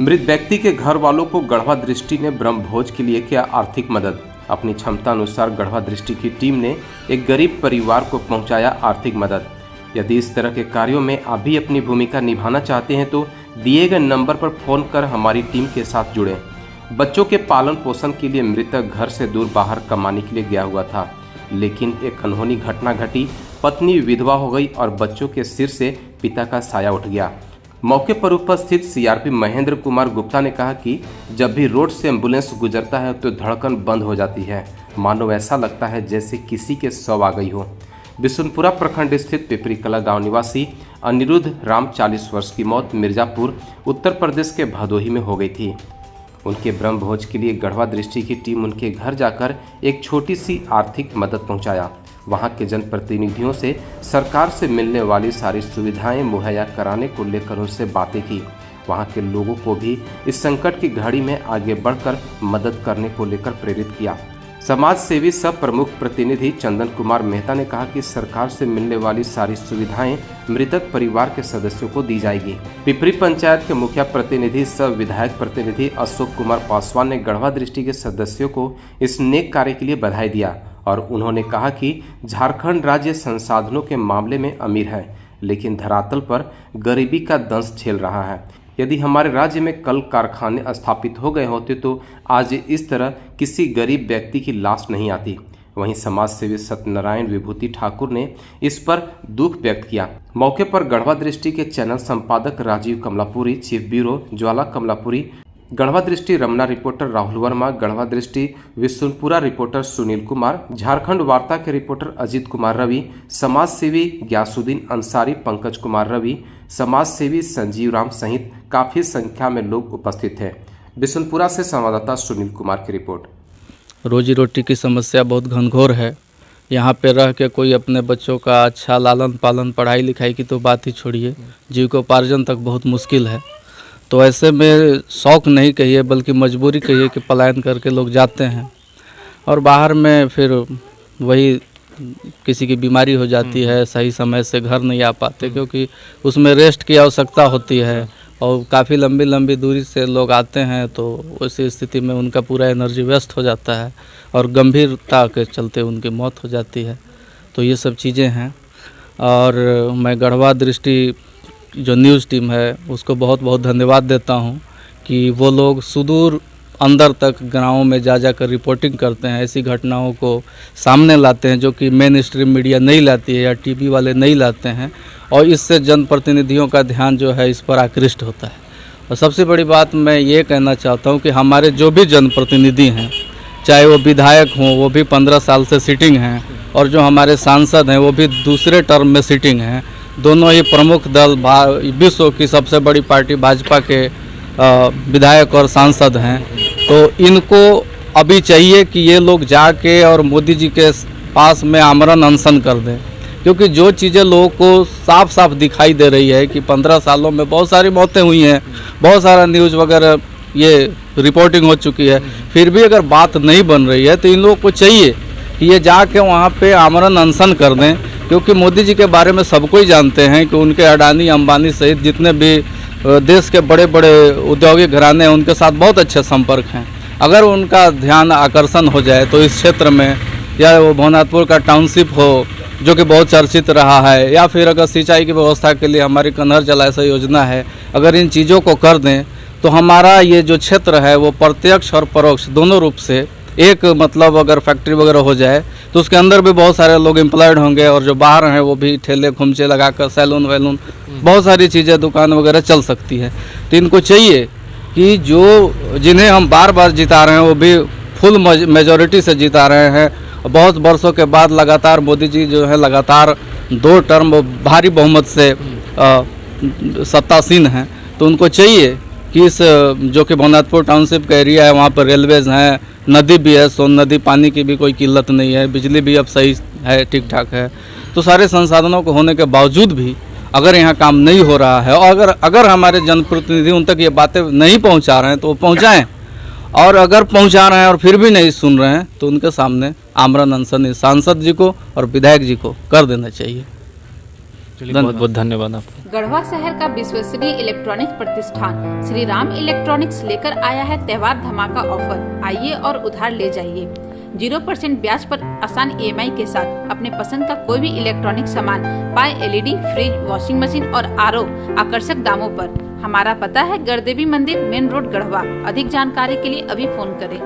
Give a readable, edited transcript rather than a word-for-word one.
मृत व्यक्ति के घर वालों को गढ़वा दृष्टि ने ब्रह्म भोज के लिए किया आर्थिक मदद। अपनी क्षमता अनुसार गढ़वा दृष्टि की टीम ने एक गरीब परिवार को पहुंचाया आर्थिक मदद। यदि इस तरह के कार्यों में आप भी अपनी भूमिका निभाना चाहते हैं तो दिए गए नंबर पर फोन कर हमारी टीम के साथ जुड़ें। बच्चों के पालन पोषण के लिए मृतक घर से दूर बाहर कमाने के लिए गया हुआ था, लेकिन एक अनहोनी घटना घटी। पत्नी विधवा हो गई और बच्चों के सिर से पिता का साया उठ गया। मौके पर उपस्थित सीआरपी महेंद्र कुमार गुप्ता ने कहा कि जब भी रोड से एम्बुलेंस गुजरता है तो धड़कन बंद हो जाती है, मानो ऐसा लगता है जैसे किसी के शव आ गई हो। बिशुनपुरा प्रखंड स्थित पिपरी कला गांव निवासी अनिरुद्ध राम 40 वर्ष की मौत मिर्जापुर उत्तर प्रदेश के भदोही में हो गई थी। उनके ब्रह्म भोज के लिए गढ़वा दृष्टि की टीम उनके घर जाकर एक छोटी सी आर्थिक मदद पहुंचाया। वहां के जनप्रतिनिधियों से सरकार से मिलने वाली सारी सुविधाएं मुहैया कराने को लेकर उनसे बातें की। वहां के लोगों को भी इस संकट की घड़ी में आगे बढ़कर मदद करने को लेकर प्रेरित किया। समाज सेवी सह प्रमुख प्रतिनिधि चंदन कुमार मेहता ने कहा कि सरकार से मिलने वाली सारी सुविधाएं मृतक परिवार के सदस्यों को दी जाएगी। पिपरी पंचायत के मुखिया प्रतिनिधि सह विधायक प्रतिनिधि अशोक कुमार पासवान ने गढ़वा दृष्टि के सदस्यों को इस नेक कार्य के लिए बधाई दिया और उन्होंने कहा कि झारखंड राज्य संसाधनों के मामले में अमीर है, लेकिन धरातल पर गरीबी का दंश झेल रहा है। यदि हमारे राज्य में कल कारखाने स्थापित हो गए होते तो आज इस तरह किसी गरीब व्यक्ति की लाश नहीं आती। वहीं समाज सेवी सत्यनारायण विभूति ठाकुर ने इस पर दुख व्यक्त किया। मौके पर गढ़वा दृष्टि के चैनल संपादक राजीव कमलापुरी, चीफ ब्यूरो ज्वाला कमलापुरी, गढ़वा दृष्टि रमना रिपोर्टर राहुल वर्मा, गढ़वा दृष्टि बिशुनपुरा रिपोर्टर सुनील कुमार, झारखंड वार्ता के रिपोर्टर अजीत कुमार रवि, समाज सेवी ग्यासुद्दीन अंसारी, पंकज कुमार रवि, समाज सेवी संजीव राम सहित काफी संख्या में लोग उपस्थित थे। बिशुनपुरा से संवाददाता सुनील कुमार की रिपोर्ट। रोजी रोटी की समस्या बहुत घनघोर है। यहाँ पे रह के कोई अपने बच्चों का अच्छा लालन पालन, पढ़ाई लिखाई की तो बात ही छोड़िए, जीविकोपार्जन तक बहुत मुश्किल है। तो ऐसे में शौक नहीं कहिए बल्कि मजबूरी कहिए कि पलायन करके लोग जाते हैं और बाहर में फिर वही किसी की बीमारी हो जाती है, सही समय से घर नहीं आ पाते क्योंकि उसमें रेस्ट की आवश्यकता होती है और काफ़ी लंबी लंबी दूरी से लोग आते हैं, तो उसी स्थिति में उनका पूरा एनर्जी वेस्ट हो जाता है और गंभीरता के चलते उनकी मौत हो जाती है। तो ये सब चीज़ें हैं और मैं गढ़वा दृष्टि जो न्यूज़ टीम है उसको बहुत बहुत धन्यवाद देता हूँ कि वो लोग सुदूर अंदर तक गाँवों में जा जाकर रिपोर्टिंग करते हैं, ऐसी घटनाओं को सामने लाते हैं जो कि मेन स्ट्रीम मीडिया नहीं लाती है या टीवी वाले नहीं लाते हैं और इससे जनप्रतिनिधियों का ध्यान जो है इस पर आकृष्ट होता है। और सबसे बड़ी बात मैं ये कहना चाहता हूँ कि हमारे जो भी जनप्रतिनिधि हैं, चाहे वो विधायक हों, वो भी 15 साल से सिटिंग हैं और जो हमारे सांसद हैं वो भी दूसरे टर्म में सिटिंग हैं। दोनों ही प्रमुख दल विश्व की सबसे बड़ी पार्टी भाजपा के विधायक और सांसद हैं। तो इनको अभी चाहिए कि ये लोग जाके और मोदी जी के पास में आमरण अनशन कर दें, क्योंकि जो चीज़ें लोगों को साफ साफ दिखाई दे रही है कि 15 सालों में बहुत सारी मौतें हुई हैं, बहुत सारा न्यूज़ वगैरह ये रिपोर्टिंग हो चुकी है, फिर भी अगर बात नहीं बन रही है तो इन लोगों को चाहिए कि ये जाके वहाँ पे आमरण अनशन कर दें, क्योंकि मोदी जी के बारे में सबको ही जानते हैं कि उनके अडानी अंबानी सहित जितने भी देश के बड़े बड़े औद्योगिक घराने हैं उनके साथ बहुत अच्छे संपर्क हैं। अगर उनका ध्यान आकर्षण हो जाए तो इस क्षेत्र में, या वो भवनाथपुर का टाउनशिप हो जो कि बहुत चर्चित रहा है, या फिर अगर सिंचाई की व्यवस्था के लिए हमारी कन्हर जलाशय योजना है, अगर इन चीज़ों को कर दें तो हमारा ये जो क्षेत्र है वो प्रत्यक्ष और परोक्ष दोनों रूप से एक मतलब अगर फैक्ट्री वगैरह हो जाए तो उसके अंदर भी बहुत सारे लोग एम्प्लॉयड होंगे और जो बाहर हैं वो भी ठेले खुमचे लगाकर सैलून वैलून बहुत सारी चीज़ें दुकान वगैरह चल सकती है। तो इनको चाहिए कि जो जिन्हें हम बार बार जिता रहे हैं वो भी फुल मेजॉरिटी से जिता रहे हैं। बहुत वर्षों के बाद लगातार मोदी जी जो है लगातार 2 टर्म भारी बहुमत से सत्तासीन हैं, तो उनको चाहिए कि इस जो कि भवनाथपुर टाउनशिप का एरिया है वहाँ पर रेलवेज हैं, नदी भी है, सोन नदी, पानी की भी कोई किल्लत नहीं है, बिजली भी अब सही है, ठीक ठाक है। तो सारे संसाधनों को होने के बावजूद भी अगर यहाँ काम नहीं हो रहा है और अगर हमारे जनप्रतिनिधि उन तक ये बातें नहीं पहुँचा रहे हैं तो वो पहुँचाएँ, और अगर पहुँचा रहे हैं और फिर भी नहीं सुन रहे हैं तो उनके सामने आमरण अनशन सांसद जी को और विधायक जी को कर देना चाहिए। बहुत बहुत धन्यवाद आपको। गढ़वा शहर का विश्वसनीय इलेक्ट्रॉनिक्स प्रतिष्ठान श्री राम इलेक्ट्रॉनिक्स लेकर आया है त्योहार धमाका ऑफर। आइए और उधार ले जाइए 0% ब्याज पर आसान EMI के साथ अपने पसंद का कोई भी इलेक्ट्रॉनिक सामान पाए। LED, फ्रिज, वॉशिंग मशीन और RO आकर्षक दामों पर। हमारा पता है गढ़देवी मंदिर, मेन रोड, गढ़वा। अधिक जानकारी के लिए अभी फोन करें।